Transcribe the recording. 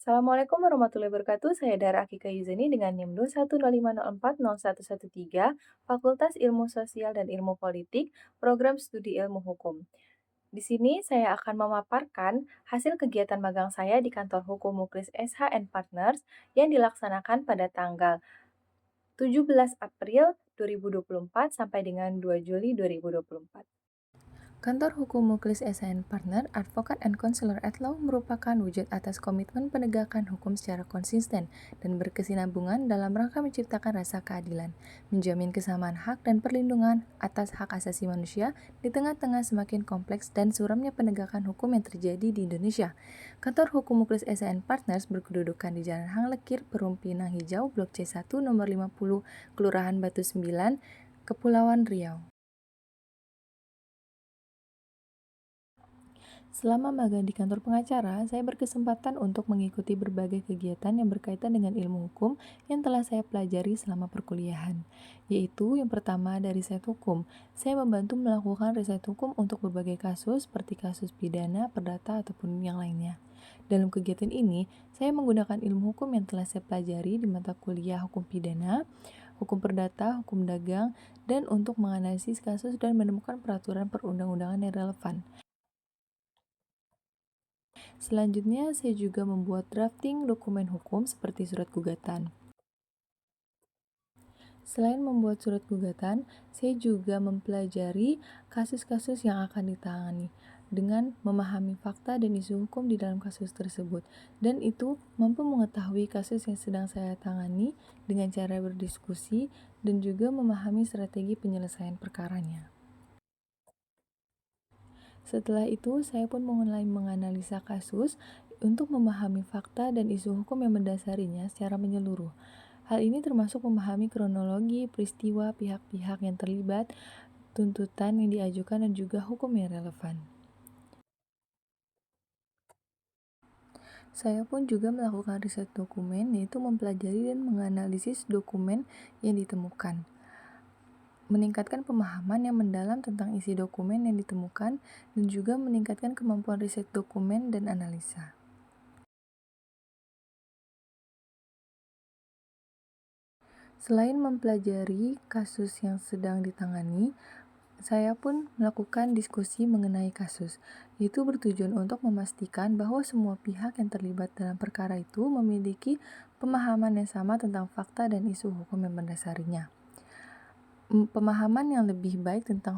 Assalamualaikum warahmatullahi wabarakatuh. Saya Dara Akika Yuzani dengan NIM 210504013, Fakultas Ilmu Sosial dan Ilmu Politik, Program Studi Ilmu Hukum. Di sini saya akan memaparkan hasil kegiatan magang saya di kantor hukum Muklis SHN Partners yang dilaksanakan pada tanggal 17 April 2024 sampai dengan 2 Juli 2024. Kantor Hukum Muklis SHN Partner, Advokat and Counselor at Law merupakan wujud atas komitmen penegakan hukum secara konsisten dan berkesinambungan dalam rangka menciptakan rasa keadilan, menjamin kesamaan hak dan perlindungan atas hak asasi manusia di tengah-tengah semakin kompleks dan suramnya penegakan hukum yang terjadi di Indonesia. Kantor Hukum Muklis SHN Partners berkedudukan di Jalan Hang Lekir, Perum Pinang Hijau, Blok C1, nomor 50, Kelurahan Batu 9, Kepulauan Riau. Selama magang di kantor pengacara, saya berkesempatan untuk mengikuti berbagai kegiatan yang berkaitan dengan ilmu hukum yang telah saya pelajari selama perkuliahan. Yaitu yang pertama dari riset hukum. Saya membantu melakukan riset hukum untuk berbagai kasus seperti kasus pidana, perdata, ataupun yang lainnya. Dalam kegiatan ini, saya menggunakan ilmu hukum yang telah saya pelajari di mata kuliah hukum pidana, hukum perdata, hukum dagang, dan untuk menganalisis kasus dan menemukan peraturan perundang-undangan yang relevan. Selanjutnya, saya juga membuat drafting dokumen hukum seperti surat gugatan. Selain membuat surat gugatan, saya juga mempelajari kasus-kasus yang akan ditangani dengan memahami fakta dan isu hukum di dalam kasus tersebut. Dan itu mampu mengetahui kasus yang sedang saya tangani dengan cara berdiskusi dan juga memahami strategi penyelesaian perkaranya. Setelah itu, saya pun mulai menganalisa kasus untuk memahami fakta dan isu hukum yang mendasarinya secara menyeluruh. Hal ini termasuk memahami kronologi, peristiwa, pihak-pihak yang terlibat, tuntutan yang diajukan, dan juga hukum yang relevan. Saya pun juga melakukan riset dokumen, yaitu mempelajari dan menganalisis dokumen yang ditemukan. Meningkatkan pemahaman yang mendalam tentang isi dokumen yang ditemukan, dan juga meningkatkan kemampuan riset dokumen dan analisa. Selain mempelajari kasus yang sedang ditangani, saya pun melakukan diskusi mengenai kasus, yaitu bertujuan untuk memastikan bahwa semua pihak yang terlibat dalam perkara itu memiliki pemahaman yang sama tentang fakta dan isu hukum yang mendasarinya. Pemahaman yang lebih baik tentang